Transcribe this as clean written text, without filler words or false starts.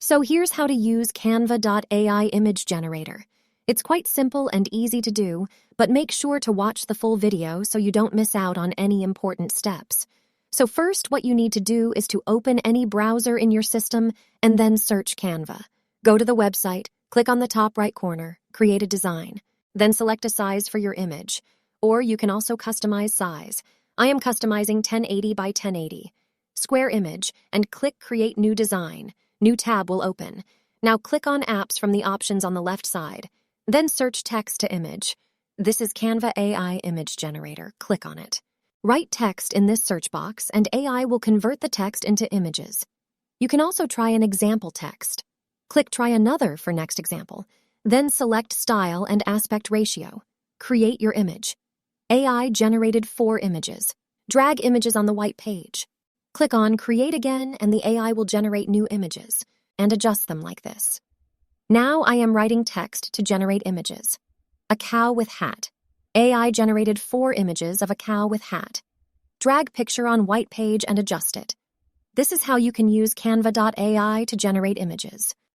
So here's how to use Canva.AI Image Generator. It's quite simple and easy to do, but make sure to watch the full video so you don't miss out on any important steps. So first, what you need to do is to open any browser in your system and then search Canva. Go to the website, click on the top right corner, create a design. Then select a size for your image. Or you can also customize size. I am customizing 1080 by 1080. Square image and click Create New Design. New tab will open. Now click on Apps from the options on the left side. Then search Text to Image. This is Canva.AI Image Generator. Click on it. Write text in this search box and AI will convert the text into images. You can also try an example text. Click Try Another for next example. Then select Style and Aspect Ratio. Create your image. AI generated 4 images. Drag images on the white page. Click on Create Again and the AI will generate new images and adjust them like this. Now I am writing text to generate images. A cow with hat. AI generated 4 images of a cow with hat. Drag picture on white page and adjust it. This is how you can use Canva.AI to generate images.